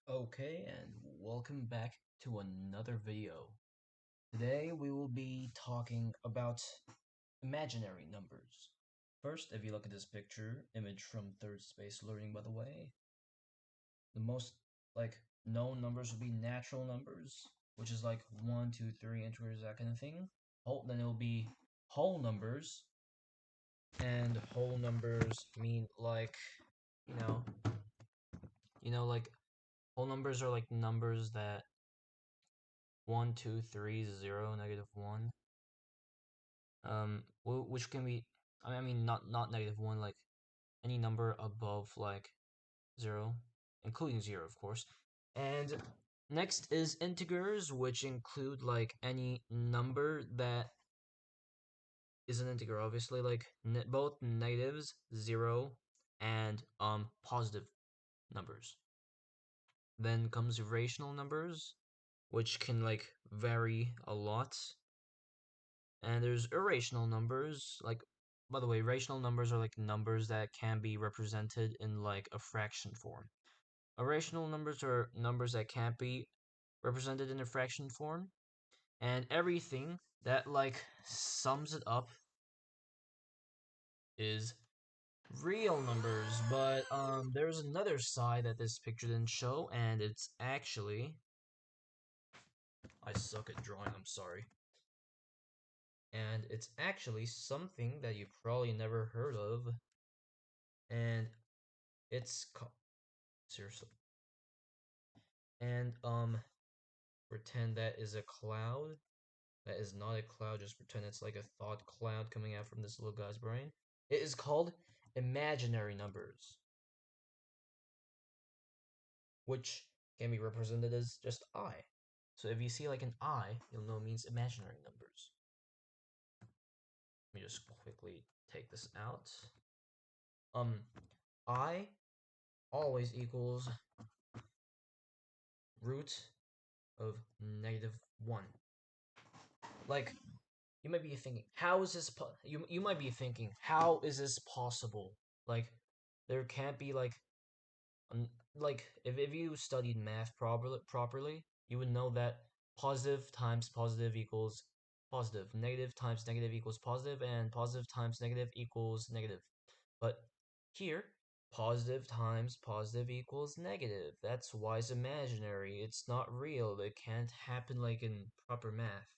Okay, and welcome back to another video. Today we will be talking about imaginary numbers. First, if you look at this picture, image from third space learning by the way, the most known numbers will be natural numbers, which is like 1, 2, 3 integers, that kind of thing. Then it'll be whole numbers, and whole numbers mean you know, like whole numbers are like numbers that 1, 2, 3, 0, -1. Which can be, I mean, not -1, like any number above like 0, including 0, of course. And next is integers, which include like any number that is an integer, obviously, like both negatives, 0, and positive numbers. Then comes rational numbers, which can like vary a lot. And there's irrational numbers, like, by the way, rational numbers are like numbers that can be represented in like a fraction form. Irrational numbers are numbers that can't be represented in a fraction form. And everything that like sums it up is real numbers. But there's another side that this picture didn't show, and it's actually, I suck at drawing, I'm sorry. And it's actually something that you probably never heard of, and it's seriously. And pretend that is a cloud. That is not a cloud, just pretend it's like a thought cloud coming out from this little guy's brain. It is called imaginary numbers, which can be represented as just I. So if you see like an I, you'll know it means imaginary numbers. Let me just quickly take this out. I always equals root of -1. Like, you might be thinking, how is this you might be thinking, how is this possible? Like, there can't be like if you studied math properly, you would know that positive times positive equals positive, negative times negative equals positive, and positive times negative equals negative. But here, positive times positive equals negative. That's why it's imaginary. It's not real. It can't happen like in proper math.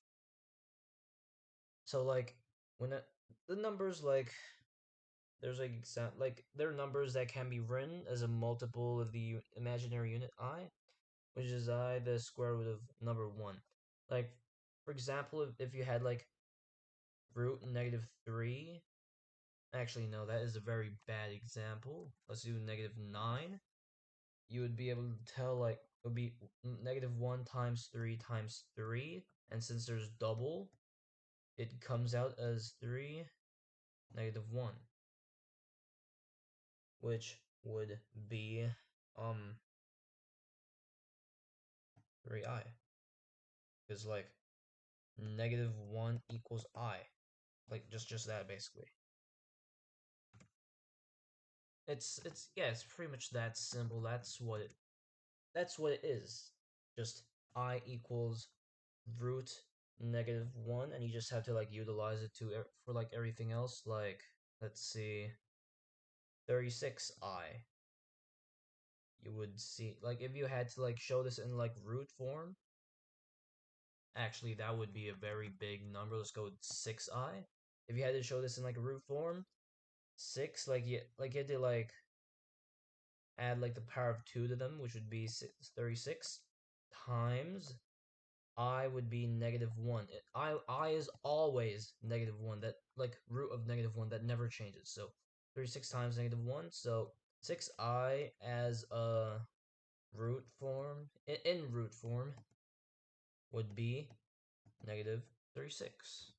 So like when the numbers like there's like there are numbers that can be written as a multiple of the imaginary unit I, which is I the square root of number 1. Like, for example, if you had like root -3, actually no, that is a very bad example. Let's do -9. You would be able to tell like it would be -1 times 3 times 3, and since there's double, it comes out as 3 -1, which would be 3i, because like -1 equals I, like just that basically. It's yeah, it's pretty much that simple. That's what it is. Just I equals root -1, and you just have to like utilize it to for like everything else. Like, let's see, 36i. You would see, like, if you had to like show this in like root form, actually that would be a very big number. Let's go with 6i. If you had to show this in like a root form, 6, you had to like add like the power of 2 to them, which would be 36 times I would be -1. I is always -1. That like root of -1 that never changes. So 36 times -1. So 6i as a root form in root form would be -36.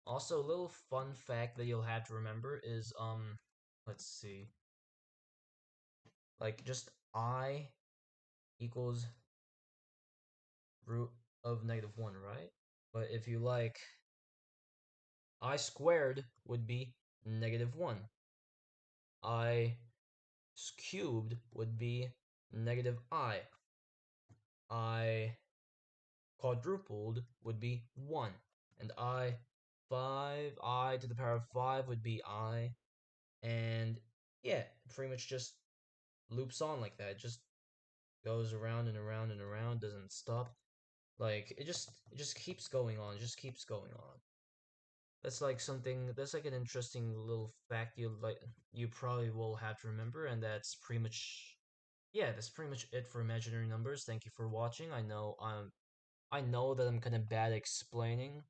Also, a little fun fact that you'll have to remember is let's see, like just I equals root of -1, right? But if you like, I squared would be -1. I cubed would be negative I quadrupled would be 1. And I to the power of 5 would be I. And yeah, pretty much just loops on like that. It just goes around and around and around, doesn't stop. Like it just keeps going on, just keeps going on. That's like an interesting little fact you probably will have to remember, and that's pretty much yeah, that's pretty much it for imaginary numbers. Thank you for watching. I know that I'm kind of bad at explaining.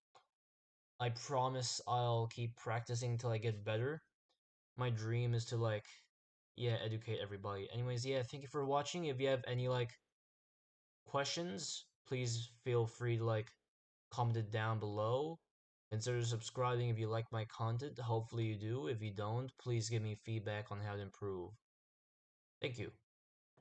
I promise I'll keep practicing till I get better. My dream is to yeah, educate everybody. Anyways, yeah, thank you for watching. If you have any questions, please feel free to comment it down below. Consider subscribing if you like my content. Hopefully you do. If you don't, please give me feedback on how to improve. Thank you.